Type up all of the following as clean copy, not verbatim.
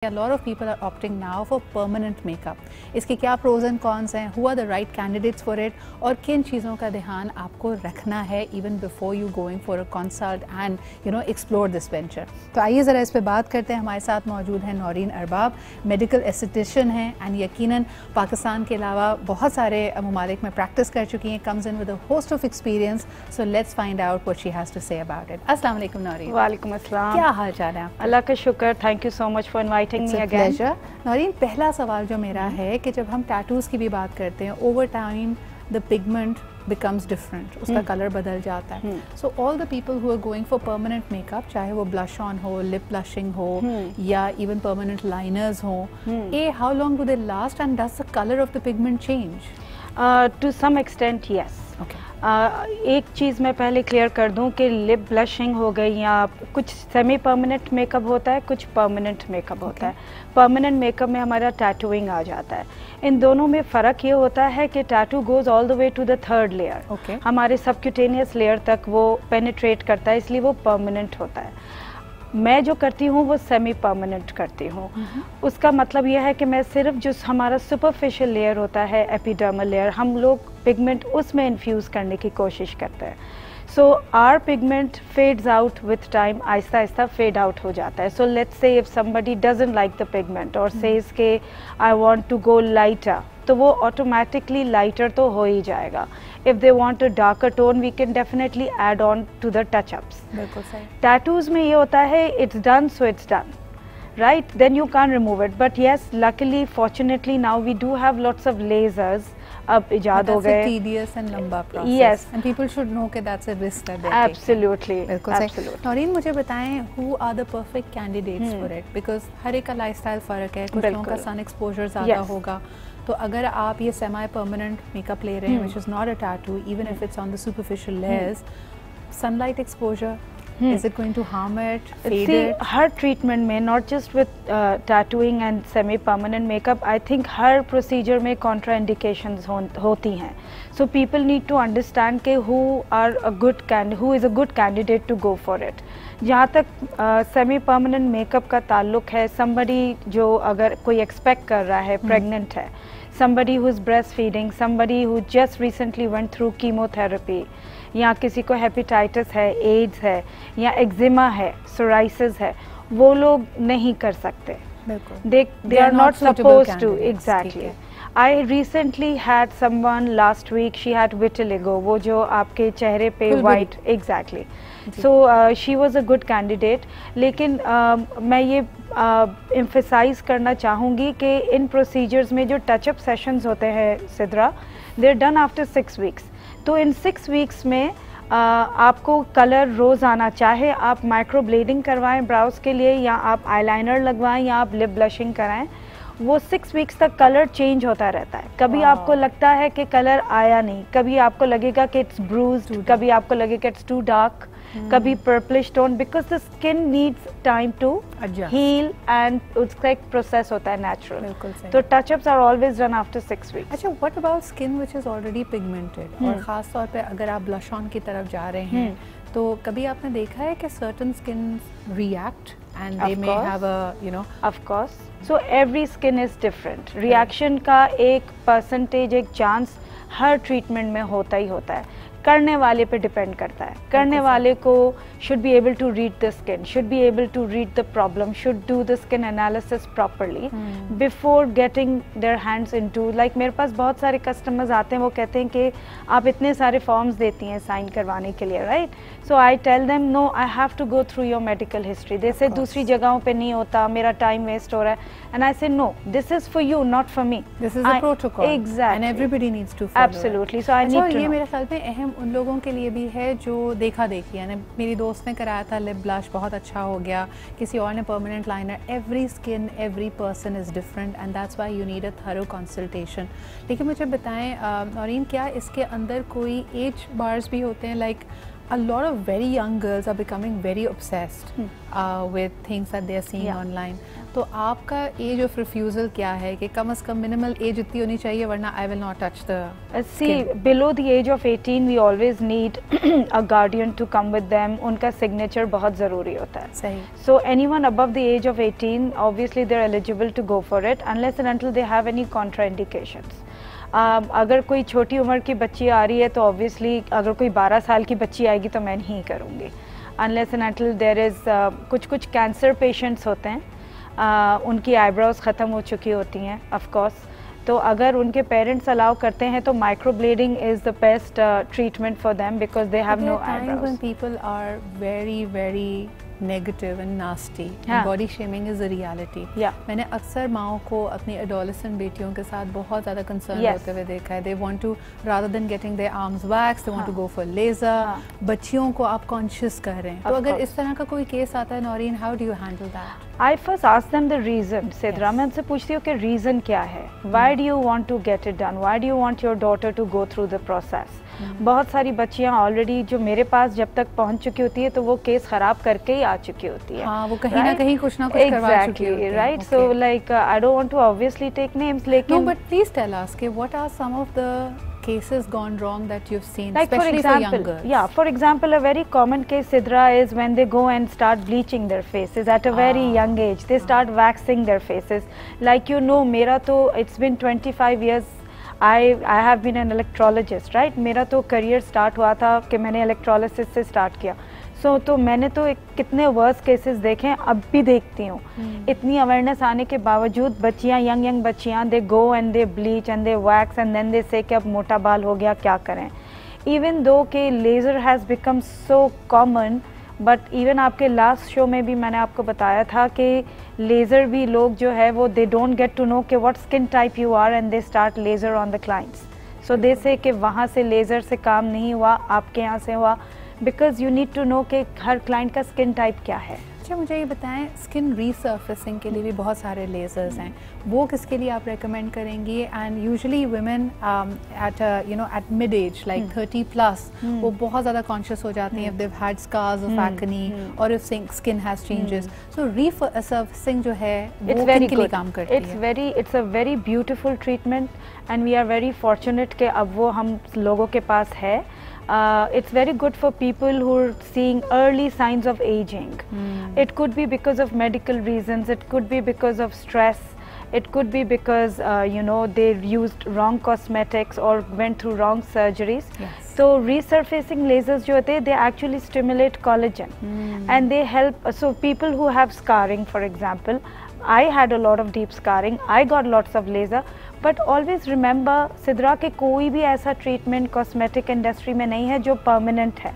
A lot of people are opting now for permanent makeup. इसके क्या pros and cons हैं, who are the right candidates for it और किन चीज़ों का ध्यान आपको रखना है even before you going for a consult and explore this venture. तो आइए ज़रा इस पे बात करते हैं. हमारे साथ मौजूद हैं नौरीन अरबाब, मेडिकल एस्थेटिशियन हैं एंड यकीनन पाकिस्तान के अलावा बहुत सारे ममालिक में प्रैक्टिस कर चुकी हैं. comes in with a host of experience. So let's find out what she has to say about it. अस्सलाम वालेकुम नौरीन. वालेकुम अस्सलाम. क्या हाल चाल है आपका? अल्लाह का शुक्र. Thank you so much for inviting me again. Naureen, पहला सवाल जो मेरा है कि जब हम टैटूज़ की भी बात करते हैं, over time the pigment becomes different, उसका कलर बदल जाता है. So all the people who are going for permanent makeup, चाहे वो blush on हो, lip blushing हो या even permanent liners हो, how long do they last and does the color of the pigment change? To some extent yes. Okay. एक चीज़ मैं पहले clear कर दूं कि लिप ब्लशिंग हो गई या कुछ सेमी परमानेंट मेकअप होता है, कुछ परमानेंट मेकअप होता है. परमानेंट मेकअप में हमारा टैटूइंग आ जाता है. इन दोनों में फ़र्क ये होता है कि tattoo goes all the way to the third layer. हमारे सबक्यूटेनियस लेयर तक वो पेनिट्रेट करता है, इसलिए वो परमानेंट होता है. मैं जो करती हूँ वो सेमी परमानेंट करती हूँ. उसका मतलब यह है कि मैं सिर्फ जो हमारा सुपरफिशियल लेयर होता है, एपिडर्मल लेयर, हम लोग पिगमेंट उसमें इन्फ्यूज़ करने की कोशिश करते हैं. So are pigment fades out with time, आहिस्ता आहिस्ता फेड आउट हो जाता है. So let's say if somebody doesn't like the pigment और सेज के I want to go lighter, तो वो ऑटोमेटिकली लाइटर तो हो ही जाएगा. If they want a darker tone, we can definitely add on to the touch-ups. बिल्कुल सही. Tattoos में ये होता है, it's done so it's done, right? Then you can't remove it. But yes, luckily, fortunately, now we do have lots of lasers. अब इजाद हो गए. That's a tedious and लंबा process. Yes. And people should know that that's a risk that they're Absolutely. taking. बिल्कुल सही. Absolutely. Naureen, मुझे बताएं who are the perfect candidates for it? Because हर एक का lifestyle फ़र्क है. कुछ लोगों का sun exposure ज़्यादा होगा. तो अगर आप ये सेमी परमानेंट मेकअप ले रहे हैं, which is not a tattoo, even if it's on the superficial layers, sunlight exposure, is it going to harm it, fade it? हर ट्रीटमेंट में, not just with tattooing and semi permanent makeup, I think हर procedure में contraindications होती हैं. So people need to understand के who is a good candidate to go for it. जहाँ तक semi permanent makeup का ताल्लुक है, somebody जो अगर कोई एक्सपेक्ट कर रहा है, प्रेग्नेंट है, somebody who is breastfeeding, somebody who just recently went through chemotherapy, या किसी को हेपेटाइटिस है, एड्स है, या एक्जिमा है, सोराइसिस है, वो लोग नहीं कर सकते. They are not supposed to. Exactly. I recently had someone last week. She had vitiligo, वो जो आपके चेहरे पे white. Exactly. So she was a good candidate. लेकिन मैं ये emphasize करना चाहूँगी कि इन procedures में जो touch-up sessions होते हैं Sidra, they're done after 6 weeks. तो इन 6 weeks में आपको कलर रोज़ आना, चाहे आप माइक्रो ब्लेडिंग करवाएं ब्राउज के लिए, या आप आईलाइनर लगवाएं, या आप लिप ब्लशिंग कराएं, वो 6 वीक्स तक कलर चेंज होता रहता है. कभी आपको लगता है कि कलर आया नहीं, कभी आपको लगेगा कि इट्स ब्रूज्ड, कभी आपको लगेगा इट्स टू डार्क, कभी purplish tone, because the skin needs time to heal and उसका एक प्रोसेस होता है नेचुरल. तो touchups are always done after 6 weeks. अच्छा, what about skin which is already pigmented, और खास तौर पे अगर आप ब्लश ऑन की तरफ जा रहे हैं, तो कभी आपने देखा है कि certain skin react and they may have a of course. So every skin is different. Reaction का एक percentage, एक chance हर treatment में होता ही होता है. करने वाले पे डिपेंड करता है. करने वाले को should be able to read the skin, should be able to read the problem, should do the skin analysis properly before getting their hands into, like मेरे पास बहुत सारे कस्टमर्स आते हैं, वो कहते हैं कि आप इतने सारे फॉर्म्स देती हैं साइन करवाने के लिए, right? So I tell them no, I have to go through your medical history. जैसे दूसरी जगहों पे नहीं होता, मेरा टाइम वेस्ट हो रहा है, and I say no, this is for you, not for me. This is a protocol. Exactly. And everybody needs to follow. Absolutely. So I need to know. ये मेरे ख्याल में अहम उन लोगों के लिए भी है जो देखा देखी, यानी मेरी दोस्त ने कराया था लिप ब्लश, बहुत अच्छा हो गया, किसी और ने permanent liner. Every skin, every person is different and that's why you need a thorough consultation. लेकिन मुझे बताएं नौरीन, क्या इसके अंदर कोई एज बार्स भी होते हैं, like a lot of very young girls are becoming very obsessed with things that they are seeing online. तो आपका एज ऑफ रिफ्यूजल क्या है कि कम से कम मिनिमल एज इतनी होनी चाहिए वरना I will not touch the See, below the age of 18 we always need a guardian to come with them. उनका signature बहुत ज़रूरी होता है. सही. So anyone above the age of 18 obviously they're eligible to go for it unless and until they have any contraindications. अगर कोई छोटी उम्र की बच्ची आ रही है तो ऑब्वियसली अगर कोई 12 साल की बच्ची आएगी तो मैं नहीं करूँगी unless and until there is कुछ कैंसर पेशेंट्स होते हैं उनकी आईब्रोज ख़त्म हो चुकी होती हैं ऑफ कोर्स तो अगर उनके पेरेंट्स अलाउ करते हैं तो microblading is the best treatment for them because they have no eyebrows. People are very very negative and nasty. Body shaming is a reality. मैंने अक्सर माओं को अपनी एडोलेसेंट बेटियों के साथ बहुत ज़्यादा कंसर्न होते हुए देखा है. They want to rather than getting their arms wax they want to go for laser. बच्चियों को आप कॉन्शियस कर रहे हैं तो अगर इस तरह का कोई केस आता है Naureen how do you handle that? I first ask them the reason. Sidra मैं उनसे पूछती हूँ कि रीज़न क्या है. Why do you want to get it done? Why do you want your daughter to go through the process? बहुत सारी बच्चियाँ ऑलरेडी जो मेरे पास जब तक पहुँच चुकी होती है तो वो केस ख़राब करके ही आ चुकी होती है. हाँ, वो कहीं ना कहीं कुछ ना कुछ करवा चुकी होती है. Right. So like I don't want to obviously take names. लेकिन no, but please tell us कि what are some of the cases gone wrong that you've seen, like especially for example, young girls? Yeah, for example, a very common case, Sidra, is when they go and start bleaching their faces at a very young age. They start waxing their faces. Like मेरा तो it's been 25 years. I have been an electrologist, right? मेरा तो career start हुआ था कि मैंने electrolysis से start किया. तो मैंने तो कितने वर्स केसेस देखे हैं अब भी देखती हूँ. इतनी अवेयरनेस आने के बावजूद बच्चियाँ यंग बच्चियाँ they go and they bleach and they wax and then they say कि अब मोटा बाल हो गया क्या करें. इवन दो के laser has become so common but even आपके लास्ट शो में भी मैंने आपको बताया था कि लेज़र भी लोग जो है वो they don't get to know कि what skin type you are and they start laser on the clients. So they say कि वहाँ से लेज़र से काम नहीं हुआ आपके यहाँ से हुआ because you need to know कि हर क्लाइंट का स्किन टाइप क्या है. अच्छा मुझे ये बताएं स्किन रीसर्फेसिंग के लिए भी बहुत सारे लेज़र्स हैं वो किसके लिए आप रेकमेंड करेंगी? And usually women at mid age like 30+ वो बहुत ज़्यादा कॉन्शियस हो जाती हैं if they've had scars of acne or if skin has changes. So resurfacing जो है वो किनके लिए काम करती है? It's a very beautiful treatment and we are very fortunate कि अब वो हम लोगों के पास है. It's very good for people who are seeing early signs of aging. It could be because of medical reasons, it could be because of stress, it could be because they used wrong cosmetics or went through wrong surgeries. Yes. So resurfacing lasers जो होते हैं they actually stimulate collagen and they help. So people who have scarring, for example, I had a lot of deep scarring, I got lots of laser. But always remember Sidra के कोई भी ऐसा treatment cosmetic industry में नहीं है जो permanent है.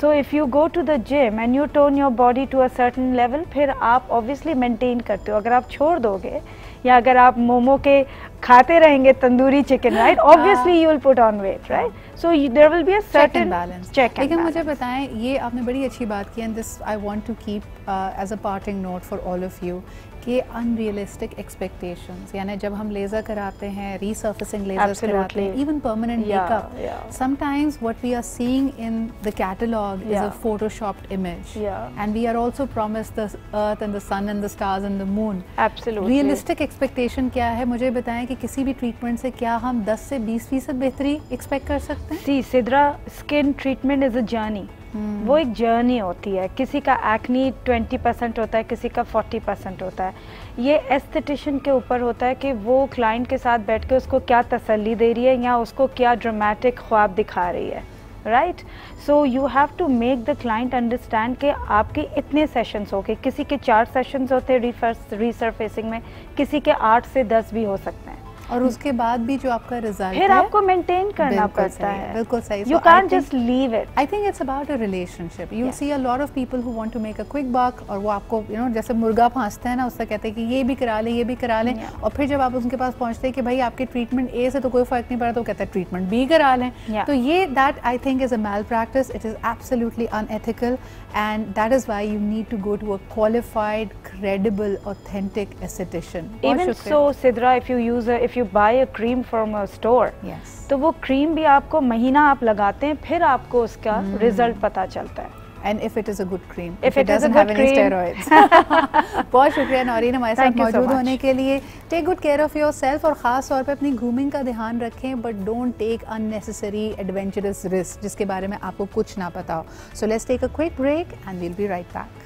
So if you go to the gym and you tone your body to a certain level फिर आप ऑब्वियसली मेंटेन करते हो. अगर आप छोड़ दोगे या अगर आप मोमो के खाते रहेंगे tandoori chicken right obviously you will put on weight right. So there will be a certain balance. Check. लेकिन मुझे बताएं ये आपने बड़ी अच्छी बात की and this I want to keep as a parting note for all of you कि अनरियलिस्टिक एक्सपेक्टेशंस यानी जब हम लेज़र कराते हैं रीसर्फेसिंग लेजर्स कराते हैं even permanent makeup sometimes what we are seeing in the catalogue is a photoshopped image and we are also promised the earth and the sun and the stars and the moon. Absolutely. Realistic expectation क्या है मुझे बताएं कि किसी भी treatment से क्या हम 10 से 20% बेहतरी एक्सपेक्ट कर सकते हैं? See Sidra skin treatment is a journey. वो एक जर्नी होती है. किसी का एक्नी 20% होता है किसी का 40% होता है. ये एस्थेटिशियन के ऊपर होता है कि वो क्लाइंट के साथ बैठ के उसको क्या तसल्ली दे रही है या उसको क्या ड्रामेटिक ख्वाब दिखा रही है right. So you have to make the client understand कि आपके इतने सेशंस हो गए. किसी के 4 सेशंस होते हैं रीसर्फेसिंग में किसी के 8 से 10 भी हो सकते हैं और उसके बाद भी जो आपका रिजल्ट फिर आपको मेंटेन करना पड़ता है. बिल्कुल सही. You can't just leave it. I think it's about a relationship. You see a lot of people who want to make a quick buck और वो आपको जैसे मुर्गा फांसते हैं ना उससे कहते हैं कि ये भी करा लें ये भी करा लें और फिर जब आप उनके पास पहुंचते हैं कि भाई आपके ट्रीटमेंट ए से तो कोई फर्क नहीं पड़ा तो कहता है ट्रीटमेंट बी करा लें. तो ये that I think is a malpractice. It is absolutely unethical and that is why you need to go to a qualified, credible, authentic esthetician. Even so, Sidra, if if you buy a cream from a store, तो वो cream भी आपको महीना आप लगाते हैं, फिर आपको उसका रिजल्ट पता चलता है। And if it is a good cream, if it doesn't have any steroids. बहुत शुक्रिया नौरीन हमारे साथ मौजूद होने के लिए। Take good care of yourself और ख़ास तौर पे अपनी ग्रूमिंग का ध्यान रखें, but don't take unnecessary adventurous risk जिसके बारे में आपको कुछ ना पता हो। So let's take a quick break and we'll be right back.